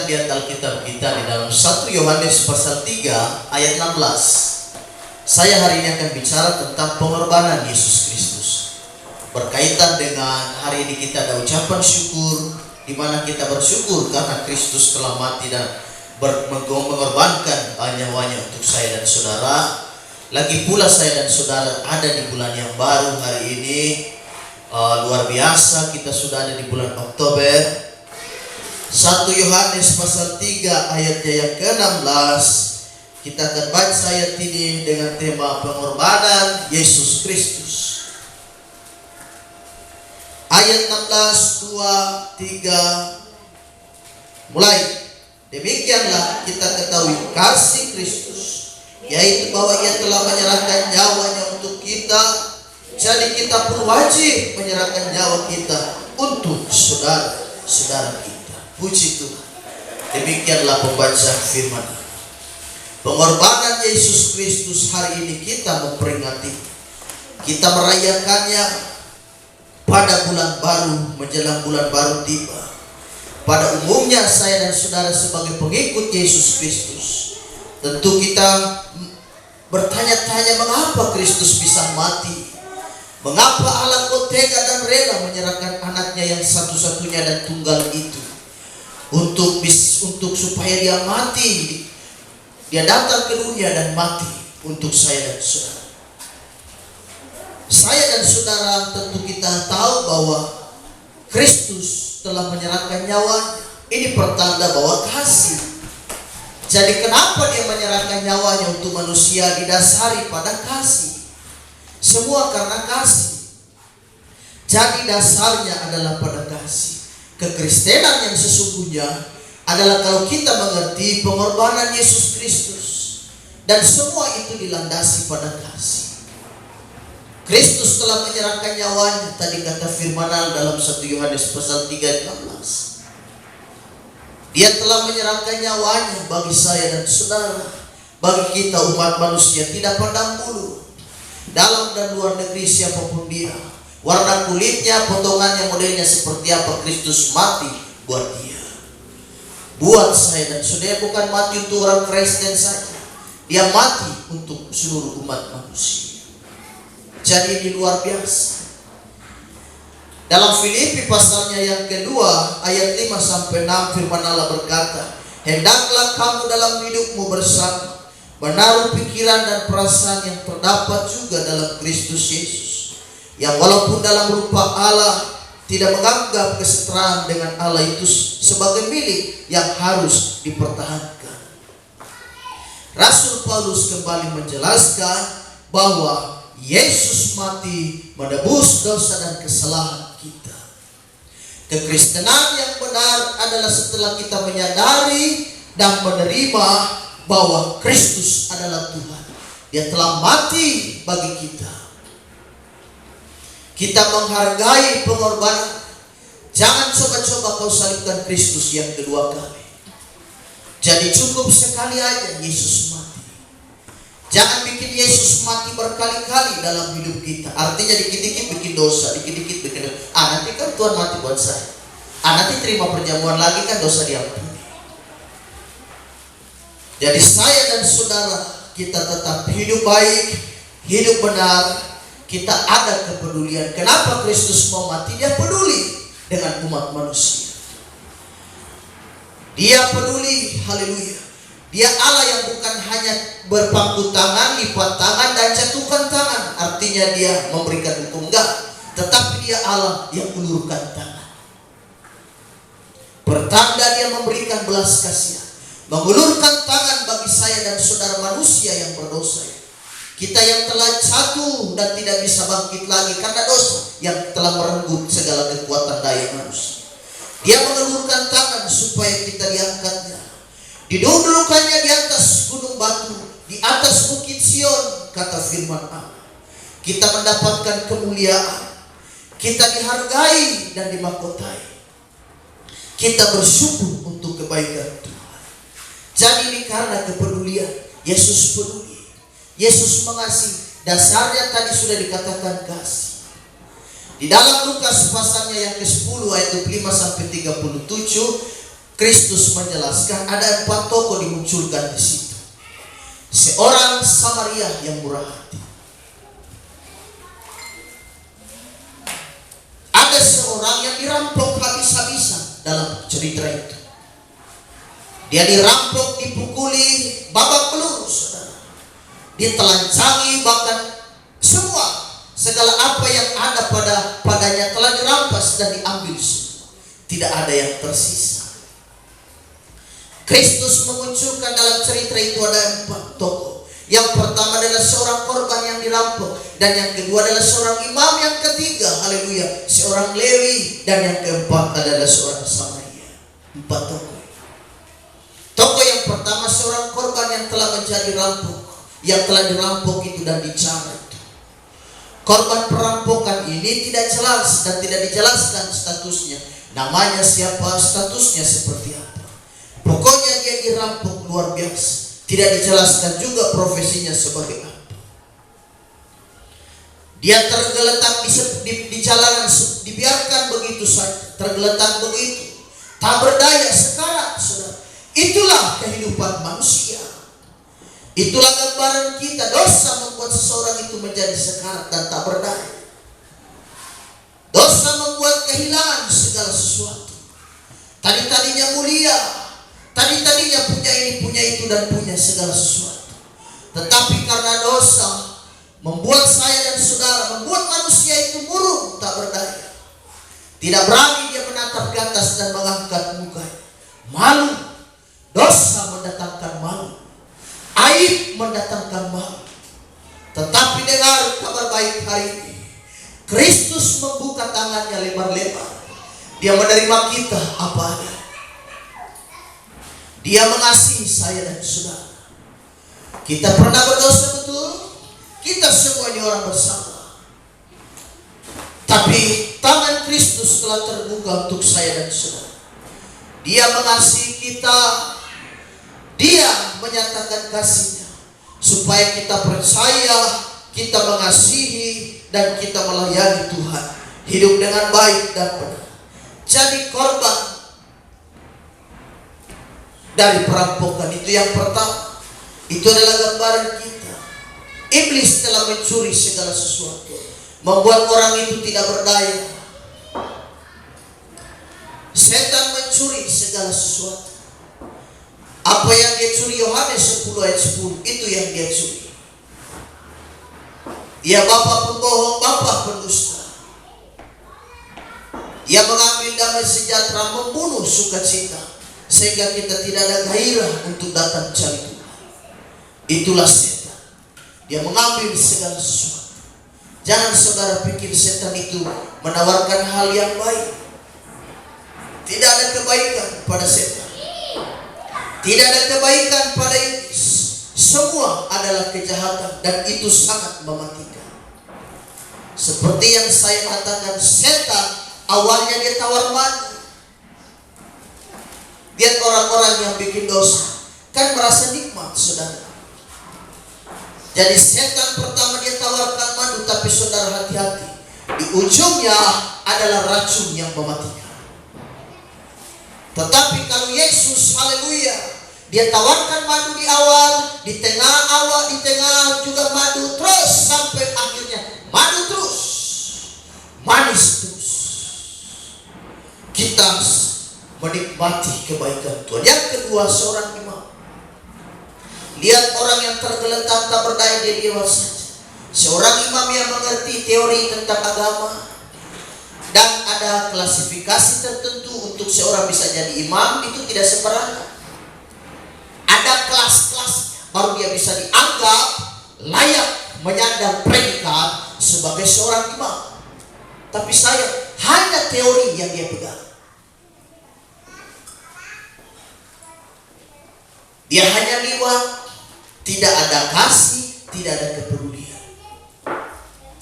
lihat Alkitab kita di dalam 1 Yohanes pasal 3 ayat 16. Saya hari ini akan bicara tentang pengorbanan Yesus Kristus. Berkaitan dengan hari ini kita ada ucapan syukur, di mana kita bersyukur karena Kristus telah mati dan mengorbankan nyawanya untuk saya dan saudara. Lagi pula saya dan saudara ada di bulan yang baru hari ini. Luar biasa, kita sudah ada di bulan Oktober. 1 Yohanes pasal 3 ayatnya yang ke-16. Kita akan baca ayat ini dengan tema pengorbanan Yesus Kristus. Ayat 16, 2, 3 mulai. Demikianlah kita ketahui kasih Kristus, yaitu bahwa Ia telah menyerahkan nyawanya untuk kita. Jadi kita pun wajib menyerahkan nyawa kita untuk saudara-saudara kita. Puji Tuhan. Demikianlah pembacaan firman. Pengorbanan Yesus Kristus hari ini kita memperingati. Kita merayakannya pada bulan baru, menjelang bulan baru tiba. Pada umumnya saya dan saudara sebagai pengikut Yesus Kristus, tentu kita bertanya-tanya mengapa Kristus bisa mati. Mengapa Allah kau tega dan rela menyerahkan anaknya yang satu-satunya dan tunggal itu untuk supaya dia mati, dia datang ke dunia dan mati untuk saya dan saudara. Saya dan saudara tentu kita tahu bahwa Kristus telah menyerahkan nyawanya. Ini pertanda bahwa kasih. Jadi kenapa dia menyerahkan nyawanya untuk manusia? Didasari pada kasih. Semua karena kasih. Jadi dasarnya adalah pada kasih. Kekristenan yang sesungguhnya adalah kalau kita mengerti pengorbanan Yesus Kristus, dan semua itu dilandasi pada kasih. Kristus telah menyerahkan nyawanya, tadi kata firman dalam 1 Yohanes pasal 3 ayat 16. Dia telah menyerahkan nyawanya bagi saya dan saudara, bagi kita umat manusia tidak pandang bulu, dalam dan luar negeri siapapun dia, warna kulitnya, potongannya, modelnya seperti apa, Kristus mati buat dia. Buat saya dan saudara, bukan mati untuk orang Kristen saja. Dia mati untuk seluruh umat manusia. Jadi ini luar biasa. Dalam Filipi pasalnya yang kedua ayat 5-6 firman Allah berkata, hendaklah kamu dalam hidupmu bersama menaruh pikiran dan perasaan yang terdapat juga dalam Kristus Yesus, yang walaupun dalam rupa Allah tidak menganggap kesetaraan dengan Allah itu sebagai milik yang harus dipertahankan. Rasul Paulus kembali menjelaskan bahwa Yesus mati menebus dosa dan kesalahan kita. Kekristenan yang benar adalah setelah kita menyadari dan menerima bahwa Kristus adalah Tuhan. Dia telah mati bagi kita. Kita menghargai pengorbanan. Jangan coba-coba kau salibkan Kristus yang kedua kali. Jadi cukup sekali aja Yesus mati. Jangan bikin Yesus mati berkali-kali dalam hidup kita. Artinya dikit-dikit bikin dosa, dikit-dikit bikin dosa. Nanti kan Tuhan mati buat saya. Nanti terima perjamuan lagi kan dosa diampuni. Jadi saya dan saudara kita tetap hidup baik, hidup benar. Kita ada kepedulian. Kenapa Kristus mau mati? Dia peduli dengan umat manusia. Dia peduli, haleluya. Dia Allah yang bukan hanya berpangku tangan, lipat tangan, dan jatuhkan tangan. Artinya dia memberikan hukum, enggak. Tetapi dia Allah yang ulurkan tangan. Pertanda dia memberikan belas kasihan, mengulurkan tangan bagi saya dan saudara manusia yang berdosa. Kita yang telah jatuh dan tidak bisa bangkit lagi karena dosa yang telah merenggut segala kekuatan daya manusia. Dia mengulurkan tangan supaya kita diangkatnya, didudukkannya di atas gunung batu, di atas bukit Sion, kata firman Allah. Kita mendapatkan kemuliaan, kita dihargai dan dimahkotai. Kita bersyukur untuk kebaikan Tuhan. Jadi ini karena kepedulian. Yesus peduli, Yesus mengasihi. Dasarnya tadi sudah dikatakan kasih. Di dalam Lukas pasalnya yang ke-10 ayat 25-37, Kristus menjelaskan ada 4 tokoh dimunculkan di situ. Seorang Samaria yang murah hati. Ada seorang yang dirampok habis-habisan dalam cerita itu. Dia dirampok, dipukuli, babak belur, saudara. Ditelanjangi, bahkan segala apa yang ada padanya telah dirampas dan diambil semua. Tidak ada yang tersisa. Kristus memunculkan dalam cerita itu ada 4 tokoh. Yang pertama adalah seorang korban yang dirampok, dan yang kedua adalah seorang imam, yang ketiga, haleluya, seorang Lewi, dan yang keempat adalah seorang Samaria. 4 tokoh. Tokoh yang pertama seorang korban yang telah menjadi rampok, yang telah dirampok itu dan dicari itu. Korban perampokan ini tidak jelas dan tidak dijelaskan statusnya. Namanya siapa, statusnya seperti apa. Pokoknya dia dirampok luar biasa. Tidak dijelaskan juga profesinya sebagai apa. Dia tergeletak di jalanan, dibiarkan begitu saja, tergeletak begitu, tak berdaya. Sekarang, saudara, itulah kehidupan manusia. Itulah gambaran kita. Dosa membuat seseorang itu menjadi sekarat dan tak berdaya. Dosa membuat kehilangan segala sesuatu. Tadinya mulia, tadinya punya ini, punya itu, dan punya segala sesuatu. Tetapi karena dosa membuat saya dan saudara, membuat manusia itu murung, tak berdaya. Tidak berani dia menatap ke atas dan mengangkat muka. Malu. Dosa mendatangkan malu. Aib mendatangkan malu. Tetapi dengar kabar baik hari ini. Kristus membuka tangannya lebar-lebar. Dia menerima kita apa ada. Dia mengasihi saya dan saudara. Kita pernah berdosa, betul. Kita semuanya orang bersalah. Tapi tangan Kristus telah terbuka untuk saya dan saudara. Dia mengasihi kita. Dia menyatakan kasih-Nya supaya kita percaya, kita mengasihi, dan kita melayani Tuhan, hidup dengan baik dan benar. Jadi korban dari perampokan itu yang pertama. Itu adalah gambaran kita. Iblis telah mencuri segala sesuatu, membuat orang itu tidak berdaya. Setan mencuri segala sesuatu. Apa yang dia curi, Yohanes 10 ayat 10, itu yang dia curi. Dia bapa pembohong, bapa pendusta. Dia mengambil damai sejahtera, membunuh sukacita, sehingga kita tidak ada gairah untuk datang cari Tuhan. Itulah setan. Dia mengambil segala sesuatu. Jangan saudara pikir setan itu menawarkan hal yang baik. Tidak ada kebaikan pada setan. Tidak ada kebaikan pada iblis. Semua adalah kejahatan, dan itu sangat mematikan. Seperti yang saya katakan, setan awalnya dia tawar madu. Lihat orang-orang yang bikin dosa, kan merasa nikmat, saudara. Jadi setan pertama dia tawarkan madu, tapi saudara hati-hati. Di ujungnya adalah racun yang mematikan. Tetapi kalau Yesus, haleluya, dia tawarkan madu di awal, di tengah juga madu, terus sampai akhirnya madu terus, manis terus. Kita menikmati kebaikan Tuhan. Yang kedua, seorang imam. Lihat orang yang tergeletak tak berdaya, dia diam saja. Seorang imam yang mengerti teori tentang agama, dan ada klasifikasi tertentu untuk seorang bisa jadi imam. Itu tidak sembarangan. Ada kelas-kelasnya, baru dia bisa dianggap layak menyandang predikat sebagai seorang imam. Tapi saya hanya teori yang dia pegang. Dia hanya liwat, tidak ada kasih, tidak ada kepedulian.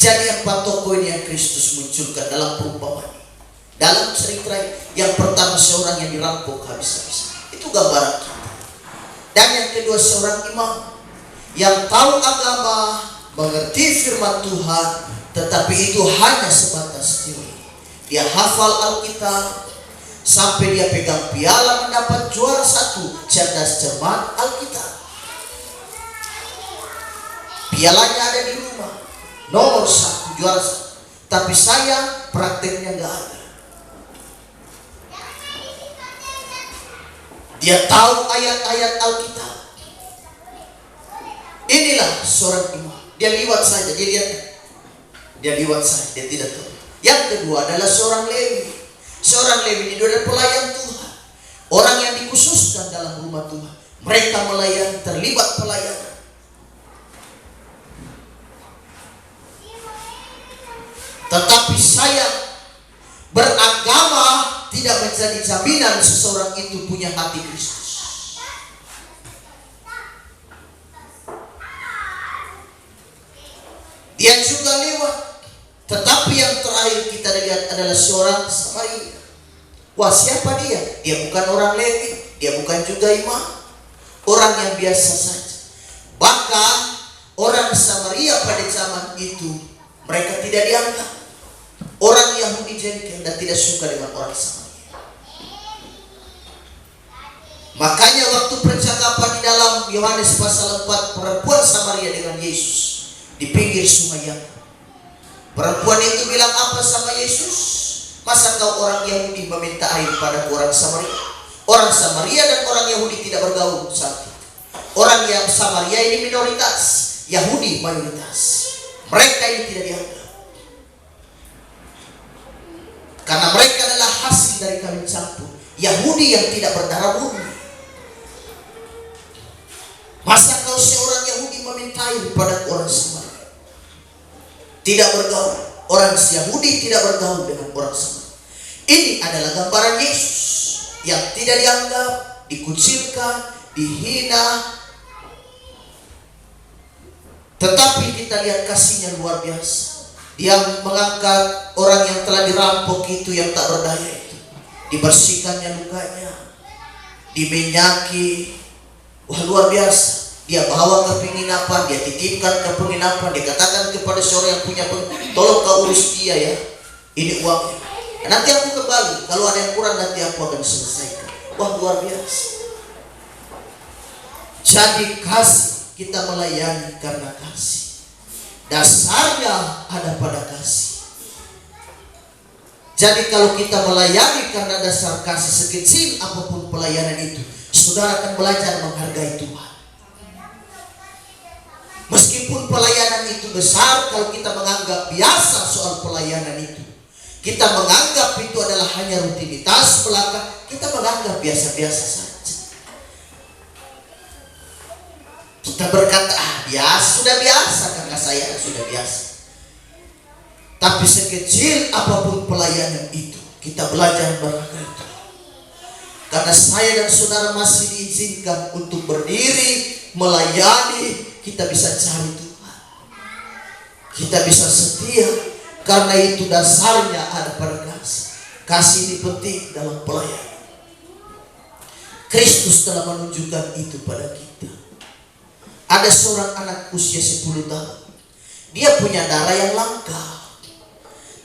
Jadi 4 tokoh ini yang Kristus munculkan dalam perumpamaan, dalam cerita yang pertama seorang yang dirampok habis-habisan. Itu gambaran kita. Dan yang kedua seorang imam yang tahu agama, mengerti firman Tuhan, tetapi itu hanya sebatas teori. Dia hafal Alkitab, Sampai dia pegang piala mendapat juara 1 cerdas cermat Alkitab. Pialanya ada di rumah, nomor 1, juara 1. Tapi saya prakteknya nggak ada. Dia tahu ayat-ayat Alkitab. Inilah seorang imam. Dia liwat saja, dia liwat saja, dia tidak tahu. Yang kedua adalah seorang Lewi. Seorang Lewi itu adalah pelayan Tuhan, orang yang dikhususkan dalam rumah Tuhan. Mereka melayani, terlibat pelayanan. Tetapi saya beragama tidak menjadi jaminan seseorang itu punya hati Kristus. Dia juga lewat. Tetapi yang terakhir kita lihat adalah seorang Samaria. Wah, siapa dia? Dia bukan orang Lewi, dia bukan juga imam, orang yang biasa saja. Bahkan orang Samaria pada zaman itu mereka tidak dianggap. Orang Yahudi jengkel dan tidak suka dengan orang Samaria. Makanya waktu percakapan di dalam Yohanes pasal 4, perempuan Samaria dengan Yesus di pinggir sungai Yordan. Perempuan itu bilang apa sama Yesus? Masa kau orang Yahudi meminta air pada orang Samaria? Orang Samaria dan orang Yahudi tidak bergaul saat itu. Orang yang Samaria ini minoritas, Yahudi mayoritas. Mereka ini tidak dianggap. Karena mereka adalah hasil dari kawin campur. Yahudi yang tidak berdarah murni. Masa kau seorang Yahudi meminta air pada orang Samaria? Tidak bergaul. Orang Yahudi tidak bergaul dengan orang Samaria. Ini adalah gambaran Yesus yang tidak dianggap, dikucilkan, dihina. Tetapi kita lihat kasihnya luar biasa. Dia mengangkat orang yang telah dirampok itu, yang tak berdaya itu. Dibersihkannya lukanya, diminyaki. Wah, luar biasa. Dia bawa ke penginapan, dia titipkan ke penginapan, dia katakan kepada seorang yang punya tolong kau urus dia ya, ini uangnya. Nanti aku kembali, kalau ada yang kurang nanti aku akan selesaikan. Wah, luar biasa. Jadi kasih, kita melayani karena kasih. Dasarnya ada pada kasih. Jadi kalau kita melayani karena dasar kasih, sekecil apapun pelayanan itu, saudara akan belajar menghargai Tuhan. Meskipun pelayanan itu besar, kalau kita menganggap biasa soal pelayanan itu, kita menganggap itu adalah hanya rutinitas belaka, kita menganggap biasa-biasa saja. Kita berkata, biasa, sudah biasa, karena saya sudah biasa. Tapi sekecil apapun pelayanan itu, kita belajar menghargai Tuhan. Karena saya dan saudara masih diizinkan untuk berdiri, melayani. Kita bisa cari Tuhan, kita bisa setia, karena itu dasarnya ada pada kasih. Kasih ini penting dalam pelayanan. Kristus telah menunjukkan itu pada kita. Ada seorang anak usia 10 tahun, dia punya darah yang langka,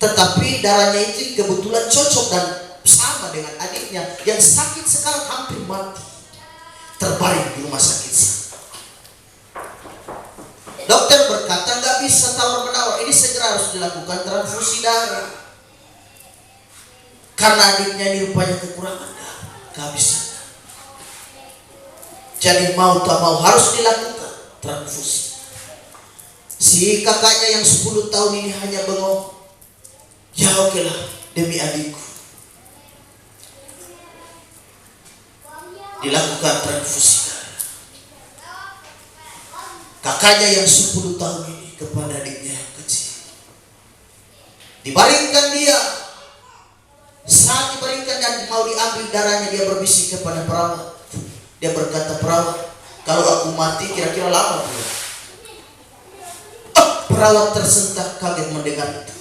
tetapi darahnya itu kebetulan cocok dan sama dengan adiknya yang sakit sekarang hampir mati, terbaring di rumah sakit sana. Dokter berkata nggak bisa tawar-menawar, ini segera harus dilakukan transfusi darah. Karena adiknya ini rupanya kekurangan darah, kehabisan. Jadi mau tak mau harus dilakukan transfusi. Si kakaknya yang 10 tahun ini hanya bengong. Ya oke lah, demi adikku. Dilakukan transfusi darah. Kakaknya yang 10 tahun ini kepada adiknya yang kecil. Dibaringkan dia. Saat dibaringkan dan mau diambil darahnya, dia berbisik kepada perawat. Dia berkata, perawat, kalau aku mati kira-kira lama tidak? Perawat tersentak kaget mendengar itu.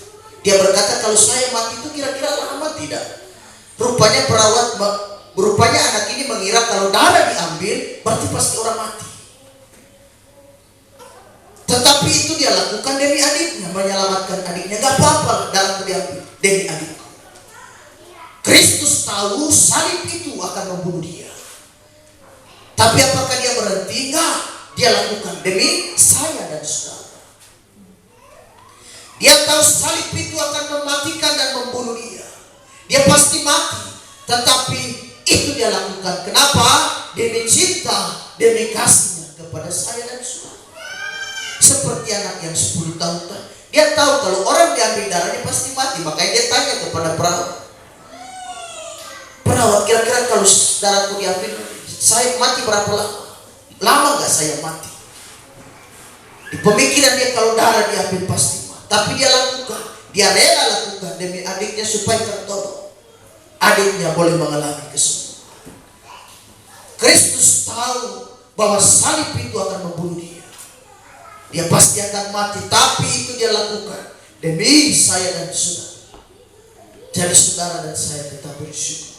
Dia berkata, kalau saya mati itu kira-kira lama tidak? Rupanya anak ini mengira kalau darah diambil berarti pasti orang mati. Tetapi itu dia lakukan demi adiknya, menyelamatkan adiknya. Gak apa-apa darahku diambil demi adikku. Kristus tahu salib itu akan membunuh dia. Tapi apakah dia berhenti? Enggak. Dia lakukan demi saya dan saudara. Dia tahu salib itu akan mematikan dan membunuh dia. Dia pasti mati. Tetapi itu dia lakukan. Kenapa? Demi cinta, demi kasihnya kepada saya dan saudara. Seperti anak yang 10 tahun. Dia tahu kalau orang diambil darahnya pasti mati. Makanya dia tanya kepada perawat. Perawat, kira-kira kalau darahku diambil, saya mati berapa lama? Lama gak saya mati? Di pemikiran dia kalau darah diambil pasti mati. Tapi dia lakukan. Dia rela lakukan demi adiknya supaya tertolong. Adiknya boleh mengalami kesembuhan. Kristus tahu bahwa salib itu akan membunuh dia. Dia pasti akan mati. Tapi itu dia lakukan demi saya dan saudara. Jadi saudara dan saya tetap bersyukur.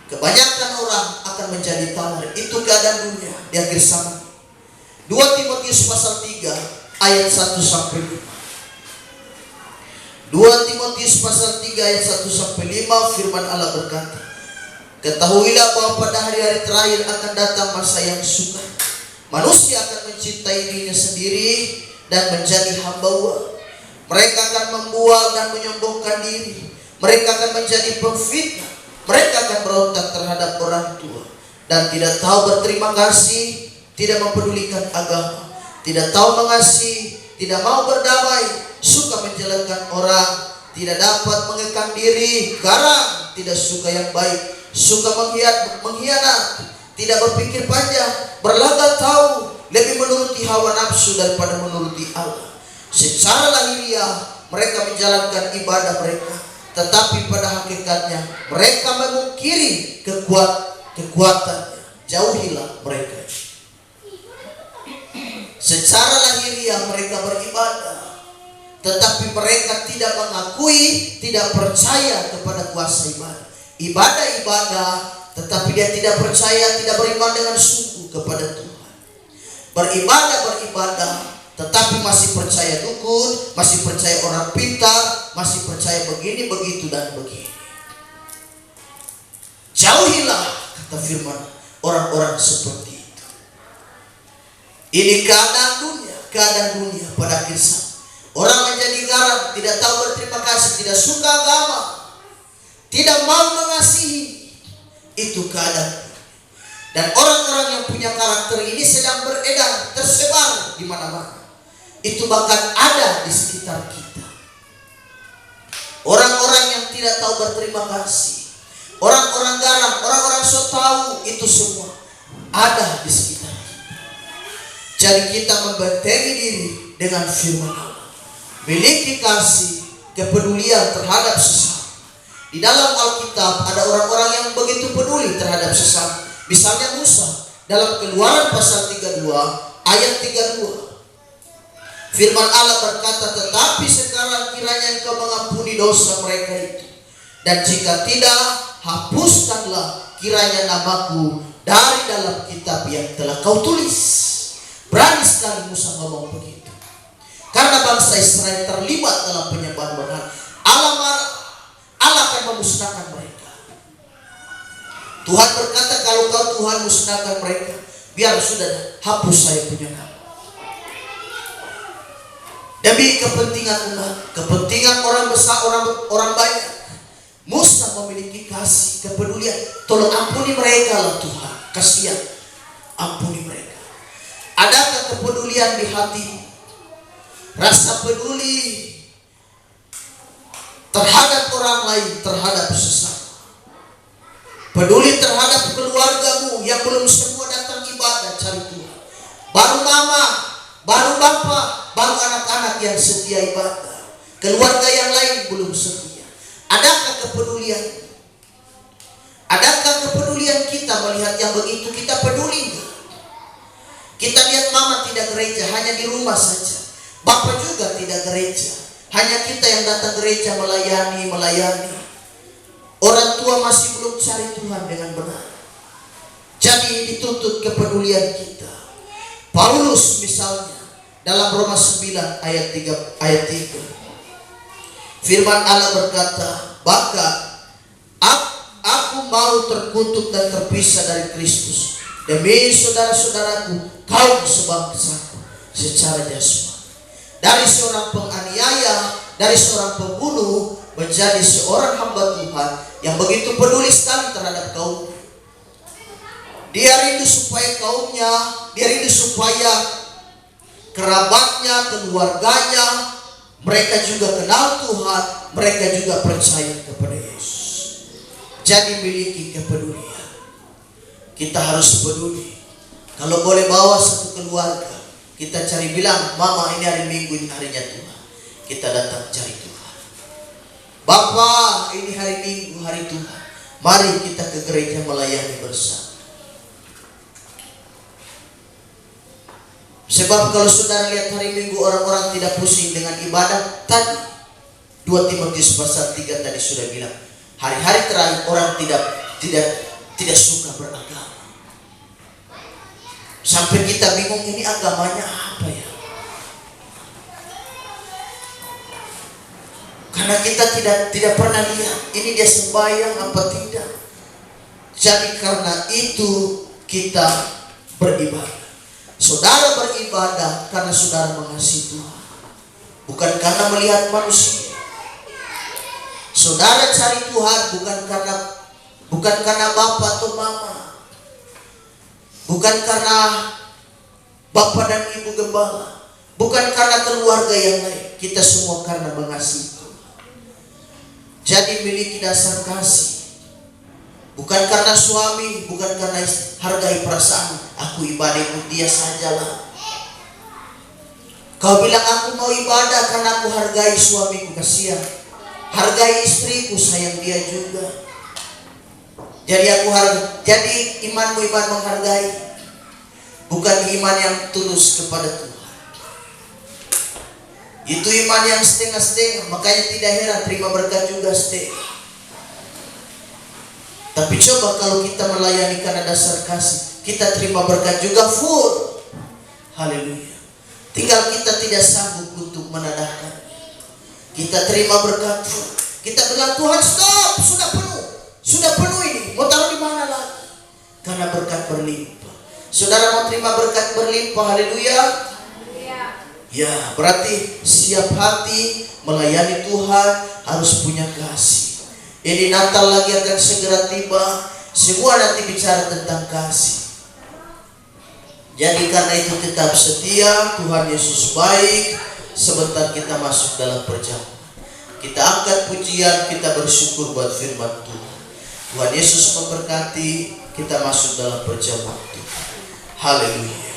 Kebanyakan orang akan menjadi tawar. Itu keadaan dunia di akhir zaman. 2 Timotius pasal 3 ayat 1 sampai 5. 2 Timotius pasal 3 ayat 1 sampai 5, firman Allah berkata, ketahuilah bahwa pada hari-hari terakhir akan datang masa yang sukar. Manusia akan mencintai dirinya sendiri dan menjadi hamba uang. Mereka akan membual dan menyombongkan diri. Mereka akan menjadi pemfitnah. Mereka akan berontak terhadap orang tua dan tidak tahu berterima kasih, tidak mempedulikan agama, tidak tahu mengasihi, tidak mau berdamai, suka menjelekkan orang, tidak dapat mengekang diri, garang, tidak suka yang baik, suka mengkhianat, tidak berpikir panjang, berlagak tahu, lebih menuruti hawa nafsu daripada menuruti Allah. Secara lahiriah mereka menjalankan ibadah mereka, tetapi pada hakikatnya mereka mengungkiri kekuatannya. Jauhilah mereka. Secara lahiriah mereka beribadah, tetapi mereka tidak mengakui, tidak percaya kepada kuasa ibadah. Ibadah, tetapi dia tidak percaya, tidak beriman dengan sungguh kepada Tuhan. Beribadah, tetapi masih percaya dukun, masih percaya orang pintar, masih percaya begini, begitu, dan begini. Jauhilah, kata firman, orang-orang seperti itu. Ini keadaan dunia pada akhir zaman. Orang menjadi garang, tidak tahu berterima kasih, tidak suka agama, tidak mau mengasihi. Itu keadaan. Dan orang-orang yang punya karakter ini sedang beredar, tersebar di mana-mana. Itu bahkan ada di sekitar kita. Orang-orang yang tidak tahu berterima kasih, orang-orang garang, orang-orang so tahu, itu semua ada di sekitar kita. Jadi kita membentengi diri dengan firman Allah. Miliki kasih, kepedulian terhadap sesama. Di dalam Alkitab ada orang-orang yang begitu peduli terhadap sesama. Misalnya Musa dalam Keluaran pasal 32 ayat 32. Firman Allah berkata, tetapi sekarang kiranya engkau mengampuni dosa mereka itu. Dan jika tidak, hapuskanlah kiranya namaku dari dalam kitab yang telah kau tulis. Berani sekali Musa ngomong begitu. Karena bangsa Israel terlibat dalam penyembahan berhala. Allah akan memusnahkan mereka. Tuhan berkata, kalau kau Tuhan musnahkan mereka, biar sudah, hapus saya punya nama. Demi kepentingan umat, kepentingan orang besar, orang banyak, Musa memiliki kasih, kepedulian. Tolong ampuni mereka lah Tuhan, kasihan, ampuni mereka. Adakah kepedulian di hati? Rasa peduli terhadap orang lain, terhadap sesama. Peduli terhadap keluargamu yang belum semua datang ibadah cari Tuhan. Baru mama, baru bapak, baru anak-anak yang setia ibadah. Keluarga yang lain belum setia. Adakah kepedulian? Adakah kepedulian kita melihat yang begitu? Kita peduli. Kita lihat mama tidak gereja, hanya di rumah saja. Bapak juga tidak gereja, hanya kita yang datang gereja melayani. Orang tua masih belum cari Tuhan dengan benar. Jadi dituntut kepedulian kita. Paulus misalnya dalam Roma 9 ayat 3. Firman Allah berkata, bahkan aku mau terkutuk dan terpisah dari Kristus demi saudara-saudaraku kaum sebangsaku secara jasmani. Dari seorang penganiaya, dari seorang pembunuh, menjadi seorang hamba Tuhan yang begitu peduli sekali terhadap kaum. Dia rindu supaya kaumnya, dia rindu supaya kerabatnya, keluarganya, mereka juga kenal Tuhan, mereka juga percaya kepada Yesus. Jadi miliki kepedulian. Kita harus peduli. Kalau boleh bawa satu keluarga, kita cari bilang, mama ini hari Minggu, ini harinya Tuhan. Kita datang cari Tuhan. Bapak, ini hari Minggu, hari Tuhan. Mari kita ke gereja melayani bersama. Sebab kalau saudara lihat hari Minggu orang-orang tidak pusing dengan ibadah tadi. 2 Timotius pasal 3 tadi sudah bilang, hari-hari terakhir orang tidak suka beragama. Sampai kita bingung ini agamanya apa ya? Karena kita tidak pernah lihat ini dia sembahyang apa tidak. Jadi karena itu kita beribadah. Saudara beribadah karena saudara mengasihi Tuhan, bukan karena melihat manusia. Saudara cari Tuhan bukan karena bapak atau mama, bukan karena bapak dan ibu gembala, bukan karena keluarga yang lain. Kita semua karena mengasihi Tuhan. Jadi miliki dasar kasih. Bukan karena suami, bukan karena istri. Hargai perasaan. Aku ibadah untuk dia sajalah. Kau bilang aku mau ibadah karena aku hargai suamiku, kasihan. Hargai istriku, sayang dia juga. Jadi imanmu iman menghargai, bukan iman yang tulus kepada Tuhan. Itu iman yang setengah-setengah. Makanya tidak heran terima berkat juga setengah. Tapi coba kalau kita melayani karena dasar kasih, kita terima berkat juga full. Haleluya. Tinggal kita tidak sanggup untuk menadahkan. Kita terima berkat full. Kita bilang, Tuhan stop, sudah penuh ini. Mau taruh di mana lagi? Karena berkat berlimpah. Saudara mau terima berkat berlimpah, haleluya. Ya, berarti siap hati melayani Tuhan, harus punya kasih. Ini Natal lagi akan segera tiba. Semua nanti bicara tentang kasih. Jadi karena itu tetap setia. Tuhan Yesus baik. Sebentar kita masuk dalam perjamuan. Kita angkat pujian, kita bersyukur buat firman Tuhan. Tuhan Yesus memberkati. Kita masuk dalam perjamuan Tuhan. Haleluya.